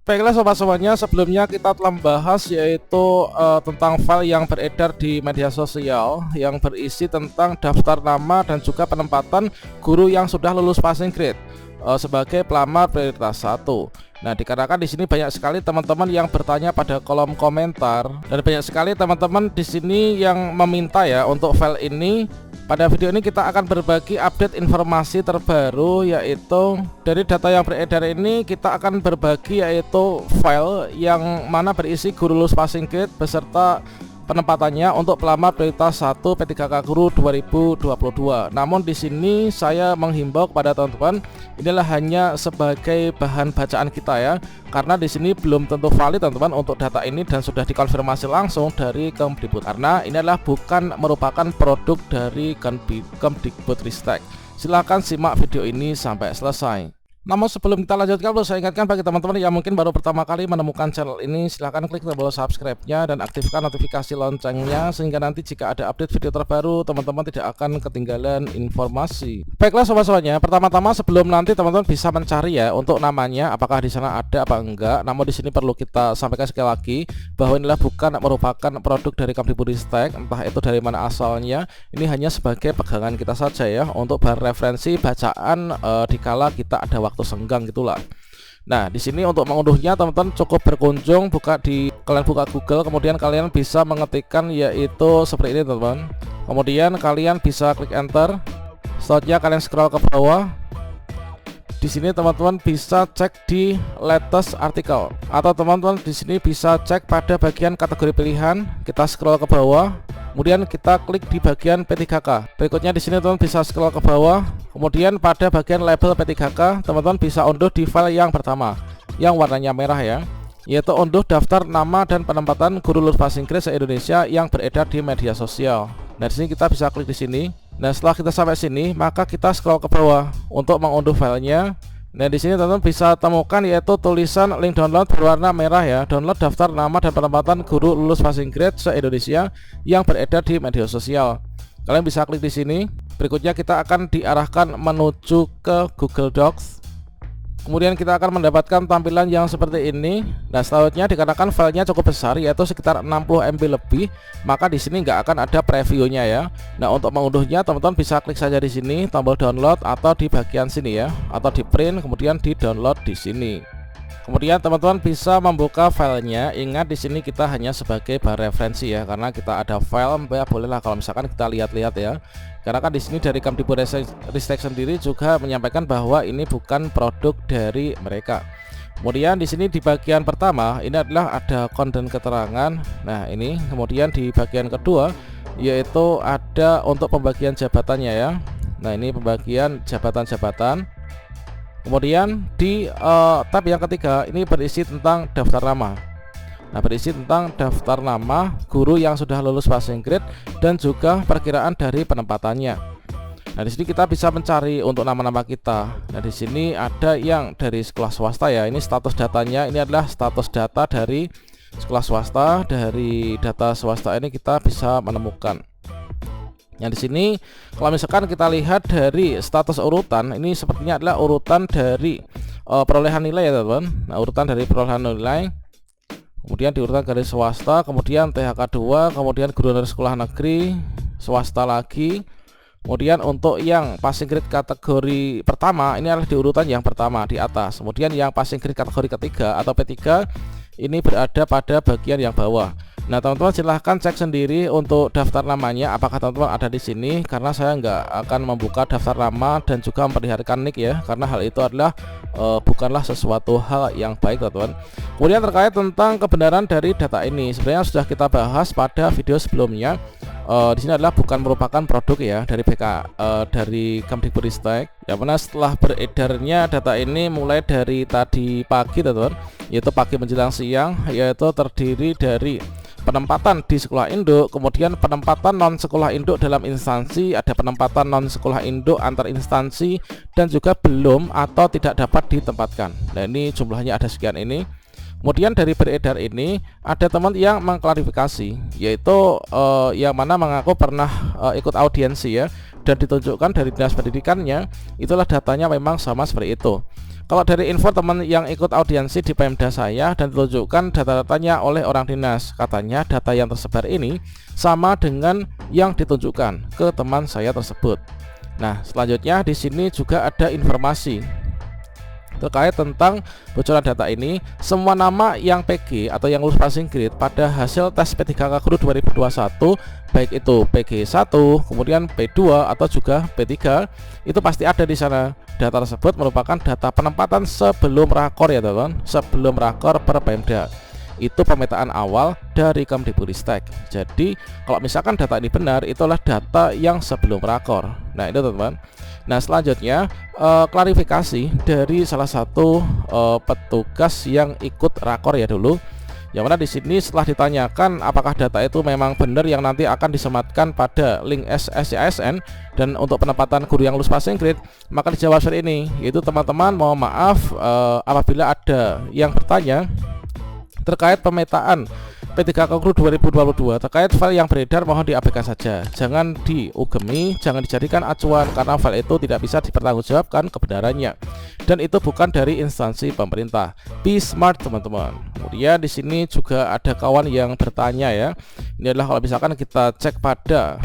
Baiklah sobat-sobatnya, sebelumnya kita telah membahas yaitu tentang file yang beredar di media sosial yang berisi tentang daftar nama dan juga penempatan guru yang sudah lulus passing grade sebagai pelamar prioritas 1. Nah, dikarenakan di sini banyak sekali teman-teman yang bertanya pada kolom komentar dan banyak sekali teman-teman di sini yang meminta ya untuk file ini. Pada video ini kita akan berbagi update informasi terbaru, yaitu dari data yang beredar ini kita akan berbagi yaitu file yang mana berisi guru lulus passing grade beserta penempatannya untuk pelamar prioritas 1 P3K Guru 2022. Namun di sini saya menghimbau kepada teman-teman, inilah hanya sebagai bahan bacaan kita ya, karena di sini belum tentu valid teman-teman untuk data ini dan sudah dikonfirmasi langsung dari Kemdikbud, karena ini adalah bukan merupakan produk dari Kemdikbudristek. Silahkan simak video ini sampai selesai. Namun sebelum kita lanjutkan, perlu saya ingatkan bagi teman-teman yang mungkin baru pertama kali menemukan channel ini, silahkan klik tombol subscribe-nya dan aktifkan notifikasi loncengnya, sehingga nanti jika ada update video terbaru teman-teman tidak akan ketinggalan informasi. Baiklah sobat-sobatnya, pertama-tama sebelum nanti teman-teman bisa mencari ya untuk namanya apakah di sana ada apa enggak. Namun di sini perlu kita sampaikan sekali lagi bahwa inilah bukan merupakan produk dari Kemdikbudristek, entah itu dari mana asalnya. Ini hanya sebagai pegangan kita saja ya, untuk bahan referensi bacaan dikala kita ada waktu senggang gitulah. Nah, di sini untuk mengunduhnya teman-teman cukup berkunjung, kalian buka Google, kemudian kalian bisa mengetikkan yaitu seperti ini teman-teman. Kemudian kalian bisa klik enter. Selanjutnya kalian scroll ke bawah. Di sini teman-teman bisa cek di latest artikel, atau teman-teman di sini bisa cek pada bagian kategori pilihan. Kita scroll ke bawah, kemudian kita klik di bagian P3K. Berikutnya di sini teman bisa scroll ke bawah, kemudian pada bagian label P3K teman-teman bisa unduh di file yang pertama yang warnanya merah ya, yaitu unduh daftar nama dan penempatan guru lulus passing grade se-Indonesia yang beredar di media sosial. Nah, di sini kita bisa klik di sini. Nah, setelah kita sampai sini, maka kita scroll ke bawah untuk mengunduh filenya. Nah, di sini teman-teman bisa temukan yaitu tulisan link download berwarna merah ya, download daftar nama dan penempatan guru lulus passing grade se-Indonesia yang beredar di media sosial. Kalian bisa klik di sini. Berikutnya kita akan diarahkan menuju ke Google Docs. Kemudian kita akan mendapatkan tampilan yang seperti ini. Nah, selanjutnya dikarenakan filenya cukup besar yaitu sekitar 60 MB lebih, maka di sini nggak akan ada previewnya ya. Nah, untuk mengunduhnya teman-teman bisa klik saja di sini tombol download atau di bagian sini ya, atau di print kemudian di download di sini. Kemudian teman-teman bisa membuka filenya. Ingat di sini kita hanya sebagai bahan referensi ya, karena kita ada file ya, bolehlah kalau misalkan kita lihat-lihat ya. Karena kan di sini dari Kemdikbudristek sendiri juga menyampaikan bahwa ini bukan produk dari mereka. Kemudian di sini di bagian pertama ini adalah ada konten keterangan. Nah, ini kemudian di bagian kedua yaitu ada untuk pembagian jabatannya ya. Nah, ini pembagian jabatan-jabatan. Kemudian di tab yang ketiga ini berisi tentang daftar nama. Nah, berisi tentang daftar nama guru yang sudah lulus passing grade dan juga perkiraan dari penempatannya. Nah, di sini kita bisa mencari untuk nama-nama kita. Nah, di sini ada yang dari sekolah swasta ya. Ini status datanya, ini adalah status data dari sekolah swasta. Dari data swasta ini kita bisa menemukan. Yang di sini kalau misalkan kita lihat dari status urutan, ini sepertinya adalah urutan dari perolehan nilai ya teman-teman. Nah, urutan dari perolehan nilai, kemudian diurutan dari swasta, kemudian THK 2, kemudian guru dari sekolah negeri, swasta lagi. Kemudian untuk yang passing grade kategori pertama ini adalah di urutan yang pertama di atas. Kemudian yang passing grade kategori ketiga atau P3 ini berada pada bagian yang bawah. Nah, teman-teman silahkan cek sendiri untuk daftar namanya apakah teman-teman ada di sini, karena saya nggak akan membuka daftar nama dan juga memperlihatkan nick ya, karena hal itu adalah bukanlah sesuatu hal yang baik teman-teman. Kemudian terkait tentang kebenaran dari data ini sebenarnya sudah kita bahas pada video sebelumnya. Di sini adalah bukan merupakan produk ya dari dari Kemdikbudristek. Yang mana setelah beredarnya data ini mulai dari tadi pagi teman-teman, yaitu pagi menjelang siang, yaitu terdiri dari penempatan di sekolah induk, kemudian penempatan non sekolah induk dalam instansi, ada penempatan non sekolah induk antar instansi, dan juga belum atau tidak dapat ditempatkan. Nah, ini jumlahnya ada sekian ini. Kemudian dari beredar ini ada teman yang mengklarifikasi, yaitu yang mana mengaku pernah ikut audiensi ya, dan ditunjukkan dari dinas pendidikannya itulah datanya memang sama seperti itu. Kalau dari info teman yang ikut audiensi di Pemda saya dan ditunjukkan data-datanya oleh orang dinas, katanya data yang tersebar ini sama dengan yang ditunjukkan ke teman saya tersebut. Nah, selanjutnya di sini juga ada informasi terkait tentang bocoran data ini. Semua nama yang PG atau yang lulus passing grade pada hasil tes P3K Guru 2021, baik itu PG1, kemudian P2 atau juga P3, itu pasti ada di sana. Data tersebut merupakan data penempatan sebelum rakor ya teman, sebelum rakor per Pemda. Itu pemetaan awal dari Kemdikbudristek. Jadi kalau misalkan data ini benar, itulah data yang sebelum rakor. Nah itu teman-teman. Nah selanjutnya klarifikasi dari salah satu petugas yang ikut rakor ya dulu, yang mana di sini setelah ditanyakan apakah data itu memang benar yang nanti akan disematkan pada link SSCASN dan untuk penempatan guru yang lulus passing grade, maka dijawab seperti ini, yaitu teman-teman mohon maaf apabila ada yang bertanya terkait pemetaan P3K Guru 2022 terkait file yang beredar, mohon diabaikan saja, jangan diugemi, jangan dijadikan acuan karena file itu tidak bisa dipertanggungjawabkan kebenarannya dan itu bukan dari instansi pemerintah. Be smart teman-teman. Kemudian di sini juga ada kawan yang bertanya ya. Ini adalah kalau misalkan kita cek pada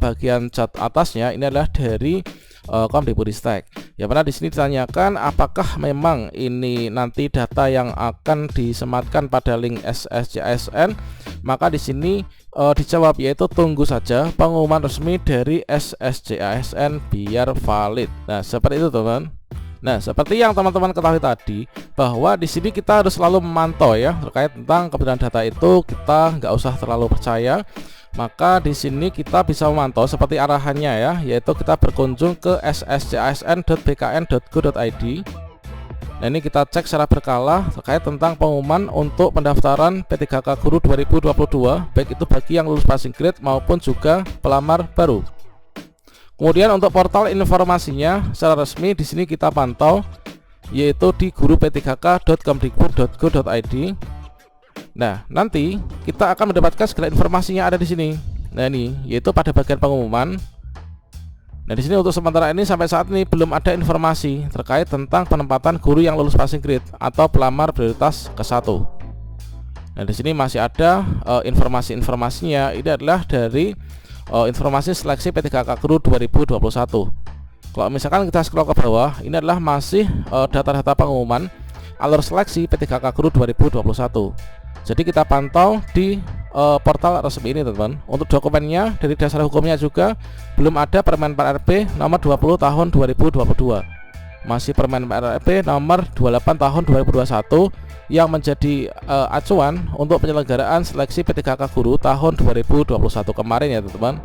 bagian chat atasnya, ini adalah dari Kemdikbudristek. Ya mana di sini ditanyakan apakah memang ini nanti data yang akan disematkan pada link SSCASN, maka di sini dijawab yaitu tunggu saja pengumuman resmi dari SSCASN biar valid. Nah, seperti itu teman. Nah, seperti yang teman-teman ketahui tadi, bahwa di sini kita harus selalu memantau ya terkait tentang kebenaran data itu, kita nggak usah terlalu percaya. Maka di sini kita bisa memantau seperti arahannya ya, yaitu kita berkunjung ke sscsn.bkn.go.id. Nah, ini kita cek secara berkala terkait tentang pengumuman untuk pendaftaran P3K Guru 2022, baik itu bagi yang lulus passing grade maupun juga pelamar baru. Kemudian untuk portal informasinya secara resmi di sini kita pantau yaitu di guru-p3k.kemdikbud.go.id. Nah, nanti kita akan mendapatkan segala informasinya ada di sini. Nah, ini yaitu pada bagian pengumuman. Nah, di sini untuk sementara ini sampai saat ini belum ada informasi terkait tentang penempatan guru yang lulus passing grade atau pelamar prioritas ke-1. Nah, di sini masih ada informasi-informasinya. Ini adalah dari informasi seleksi P3K Guru 2021. Kalau misalkan kita scroll ke bawah, ini adalah masih data-data pengumuman alur seleksi P3K Guru 2021. Jadi kita pantau di portal resmi ini teman-teman. Untuk dokumennya dari dasar hukumnya juga belum ada Permen PRP nomor 20 tahun 2022. Masih Permen PRP nomor 28 tahun 2021 yang menjadi acuan untuk penyelenggaraan seleksi P3K Guru tahun 2021 kemarin ya teman-teman.